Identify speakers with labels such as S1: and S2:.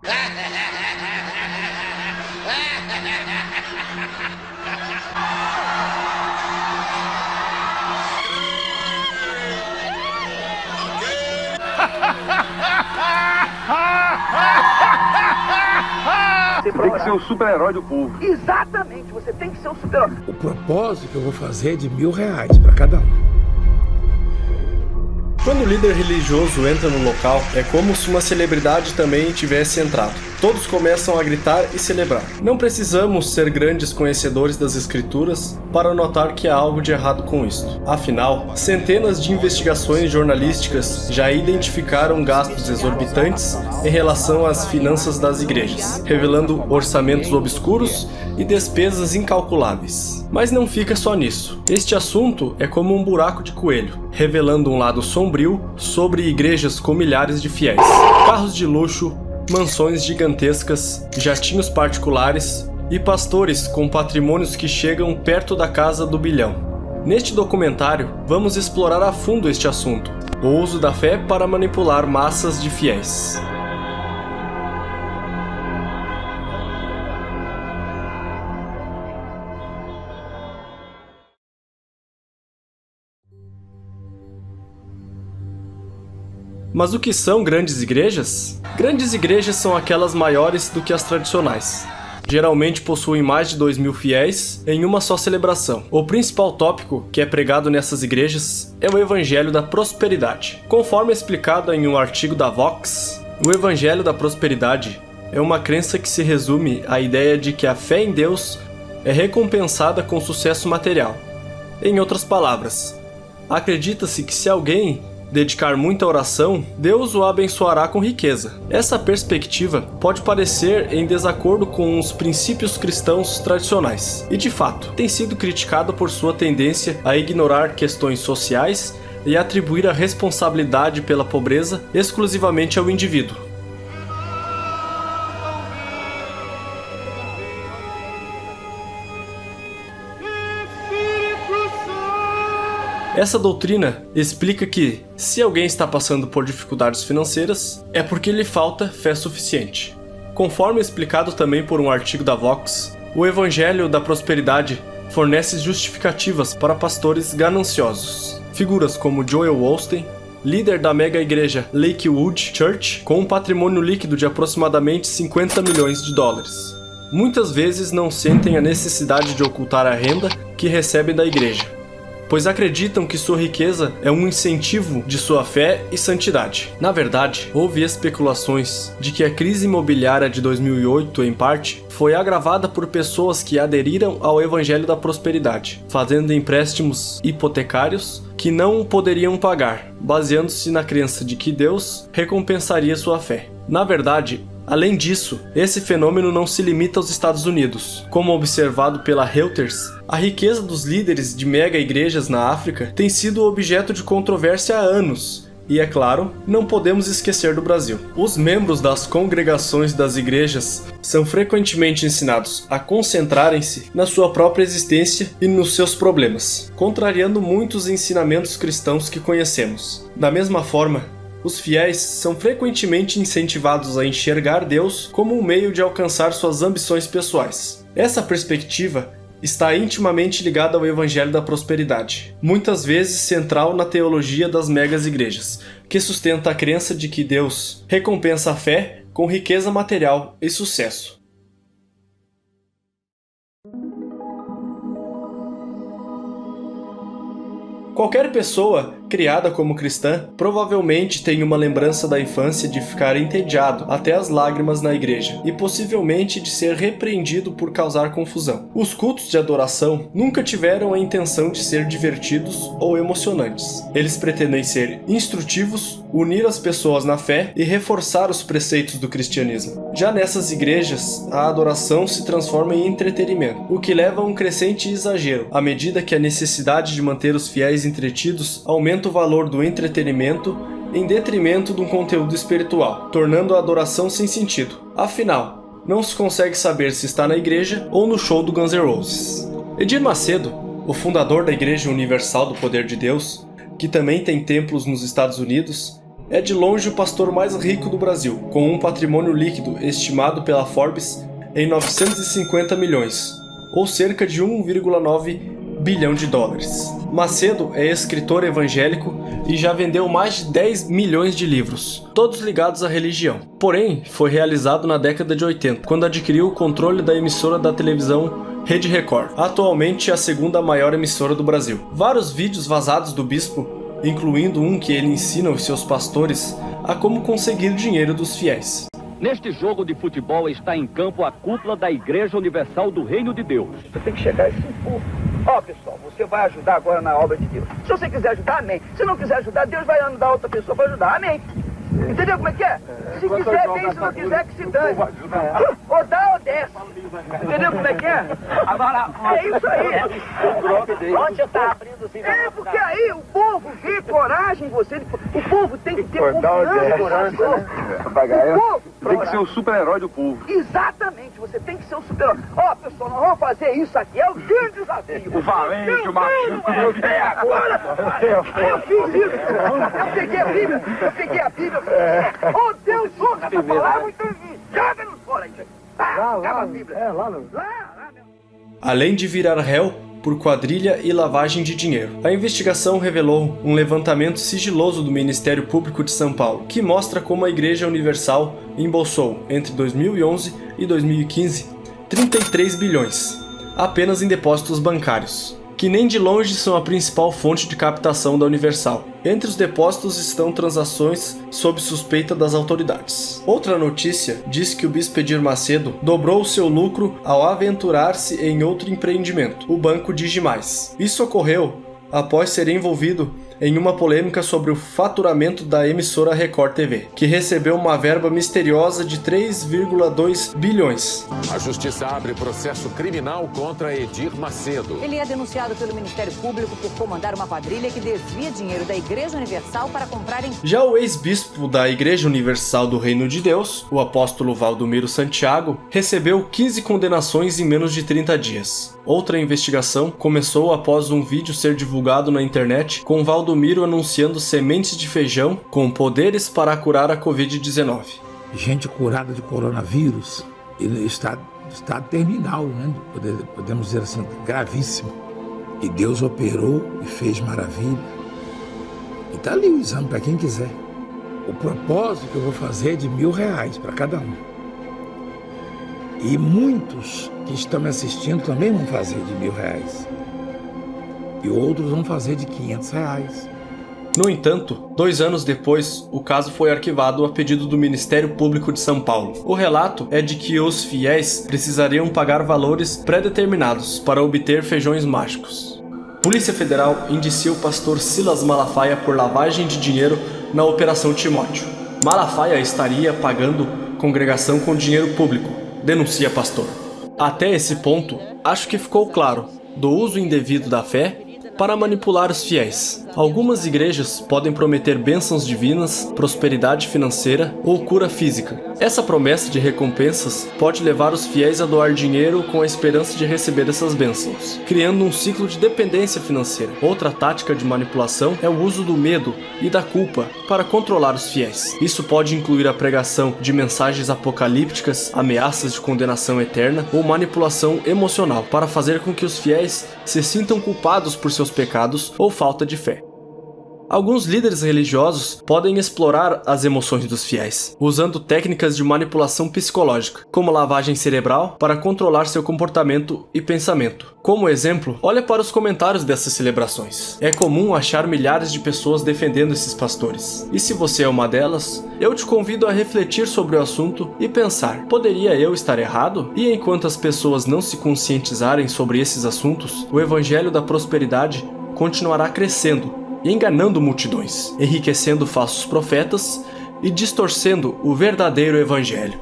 S1: Você tem que ser o super-herói do povo.
S2: Exatamente, você tem que ser um super-herói.
S3: O propósito que eu vou fazer é de R$1.000 para cada um.
S4: Quando o líder religioso entra no local, é como se uma celebridade também tivesse entrado. Todos começam a gritar e celebrar. Não precisamos ser grandes conhecedores das escrituras para notar que há algo de errado com isto. Afinal, centenas de investigações jornalísticas já identificaram gastos exorbitantes em relação às finanças das igrejas, revelando orçamentos obscuros e despesas incalculáveis. Mas não fica só nisso. Este assunto é como um buraco de coelho, revelando um lado sombrio sobre igrejas com milhares de fiéis. Carros de luxo, mansões gigantescas, jatinhos particulares e pastores com patrimônios que chegam perto da casa do bilhão. Neste documentário, vamos explorar a fundo este assunto, o uso da fé para manipular massas de fiéis. Mas o que são grandes igrejas? Grandes igrejas são aquelas maiores do que as tradicionais. Geralmente possuem mais de 2.000 fiéis em uma só celebração. O principal tópico que é pregado nessas igrejas é o Evangelho da Prosperidade. Conforme explicado em um artigo da Vox, o Evangelho da Prosperidade é uma crença que se resume à ideia de que a fé em Deus é recompensada com sucesso material. Em outras palavras, acredita-se que se alguém dedicar muita oração, Deus o abençoará com riqueza. Essa perspectiva pode parecer em desacordo com os princípios cristãos tradicionais, e de fato, tem sido criticada por sua tendência a ignorar questões sociais e atribuir a responsabilidade pela pobreza exclusivamente ao indivíduo. Essa doutrina explica que, se alguém está passando por dificuldades financeiras, é porque lhe falta fé suficiente. Conforme explicado também por um artigo da Vox, o Evangelho da Prosperidade fornece justificativas para pastores gananciosos. Figuras como Joel Osteen, líder da mega igreja Lakewood Church, com um patrimônio líquido de aproximadamente $50 milhões. Muitas vezes não sentem a necessidade de ocultar a renda que recebem da igreja, pois acreditam que sua riqueza é um incentivo de sua fé e santidade. Na verdade, houve especulações de que a crise imobiliária de 2008, em parte, foi agravada por pessoas que aderiram ao Evangelho da Prosperidade, fazendo empréstimos hipotecários que não poderiam pagar, baseando-se na crença de que Deus recompensaria sua fé. Na verdade, além disso, esse fenômeno não se limita aos Estados Unidos. Como observado pela Reuters, a riqueza dos líderes de mega igrejas na África tem sido objeto de controvérsia há anos. E, é claro, não podemos esquecer do Brasil. Os membros das congregações das igrejas são frequentemente ensinados a concentrarem-se na sua própria existência e nos seus problemas, contrariando muitos ensinamentos cristãos que conhecemos. Da mesma forma, os fiéis são frequentemente incentivados a enxergar Deus como um meio de alcançar suas ambições pessoais. Essa perspectiva está intimamente ligada ao Evangelho da Prosperidade, muitas vezes central na teologia das megas igrejas, que sustenta a crença de que Deus recompensa a fé com riqueza material e sucesso. Qualquer pessoa criada como cristã provavelmente tem uma lembrança da infância de ficar entediado até as lágrimas na igreja e possivelmente de ser repreendido por causar confusão. Os cultos de adoração nunca tiveram a intenção de ser divertidos ou emocionantes. Eles pretendem ser instrutivos, unir as pessoas na fé e reforçar os preceitos do cristianismo. Já nessas igrejas, a adoração se transforma em entretenimento, o que leva a um crescente exagero, à medida que a necessidade de manter os fiéis entretidos aumenta o valor do entretenimento em detrimento de um conteúdo espiritual, tornando a adoração sem sentido. Afinal, não se consegue saber se está na igreja ou no show do Guns N' Roses. Edir Macedo, o fundador da Igreja Universal do Poder de Deus, que também tem templos nos Estados Unidos, é de longe o pastor mais rico do Brasil, com um patrimônio líquido estimado pela Forbes em 950 milhões, ou cerca de 1,9 bilhão de dólares. Macedo é escritor evangélico e já vendeu mais de 10 milhões de livros, todos ligados à religião. Porém, foi realizado na década de 80, quando adquiriu o controle da emissora da televisão Rede Record, atualmente a segunda maior emissora do Brasil. Vários vídeos vazados do bispo, incluindo um que ele ensina os seus pastores a como conseguir dinheiro dos fiéis.
S5: Neste jogo de futebol está em campo a cúpula da Igreja Universal do Reino de Deus.
S2: Você tem que chegar a esse povo. Ó, pessoal, você vai ajudar agora na obra de Deus. Se você quiser ajudar, amém. Se não quiser ajudar, Deus vai andar outra pessoa para ajudar, amém. Entendeu como é que é? Se quiser, bem, se não quiser, que se dane. Ou dá ou desce. Entendeu como é que é? Agora, é isso aí.
S5: Onde está abrindo o
S2: É, porque aí o povo vê coragem em você. O povo tem que ter confiança e coragem. O povo
S1: Tem que ser o super-herói do povo.
S2: Exatamente, você tem que ser um super-herói. Ó, pessoal, nós vamos fazer isso aqui, é o grande desafio.
S1: O valente, o macho.
S2: Agora, eu fiz isso. Eu peguei a Bíblia. Oh, Deus, ouça essa palavra, então joga-nos fora aí. Acaba a Bíblia. Lá, meu.
S4: Além de virar réu por quadrilha e lavagem de dinheiro. A investigação revelou um levantamento sigiloso do Ministério Público de São Paulo, que mostra como a Igreja Universal embolsou, entre 2011 e 2015, 33 bilhões, apenas em depósitos bancários, que nem de longe são a principal fonte de captação da Universal. Entre os depósitos estão transações sob suspeita das autoridades. Outra notícia diz que o bispo Edir Macedo dobrou o seu lucro ao aventurar-se em outro empreendimento, o Banco Digimais. Isso ocorreu após ser envolvido em uma polêmica sobre o faturamento da emissora Record TV, que recebeu uma verba misteriosa de 3,2 bilhões.
S6: A Justiça abre processo criminal contra Edir Macedo.
S7: Ele é denunciado pelo Ministério Público por comandar uma quadrilha que desvia dinheiro da Igreja Universal para comprar...
S4: Já o ex-bispo da Igreja Universal do Reino de Deus, o apóstolo Valdomiro Santiago, recebeu 15 condenações em menos de 30 dias. Outra investigação começou após um vídeo ser divulgado na internet com Valdomiro anunciando sementes de feijão com poderes para curar a Covid-19.
S3: Gente curada de coronavírus, ele está terminal, né? Podemos dizer assim, gravíssimo. E Deus operou e fez maravilha. E está ali o exame para quem quiser. O propósito que eu vou fazer é de R$1.000 para cada um. E muitos que estão me assistindo também vão fazer de R$1.000. E outros vão fazer de R$500.
S4: No entanto, 2 anos depois, o caso foi arquivado a pedido do Ministério Público de São Paulo. O relato é de que os fiéis precisariam pagar valores pré-determinados para obter feijões mágicos. Polícia Federal indicia o pastor Silas Malafaia por lavagem de dinheiro na Operação Timóteo. Malafaia estaria pagando congregação com dinheiro público, denuncia pastor. Até esse ponto, acho que ficou claro do uso indevido da fé para manipular os fiéis. Algumas igrejas podem prometer bênçãos divinas, prosperidade financeira ou cura física. Essa promessa de recompensas pode levar os fiéis a doar dinheiro com a esperança de receber essas bênçãos, criando um ciclo de dependência financeira. Outra tática de manipulação é o uso do medo e da culpa para controlar os fiéis. Isso pode incluir a pregação de mensagens apocalípticas, ameaças de condenação eterna ou manipulação emocional para fazer com que os fiéis se sintam culpados por seus pecados ou falta de fé. Alguns líderes religiosos podem explorar as emoções dos fiéis, usando técnicas de manipulação psicológica, como lavagem cerebral, para controlar seu comportamento e pensamento. Como exemplo, olha para os comentários dessas celebrações. É comum achar milhares de pessoas defendendo esses pastores. E se você é uma delas, eu te convido a refletir sobre o assunto e pensar: poderia eu estar errado? E enquanto as pessoas não se conscientizarem sobre esses assuntos, o evangelho da prosperidade continuará crescendo, enganando multidões, enriquecendo falsos profetas e distorcendo o verdadeiro evangelho.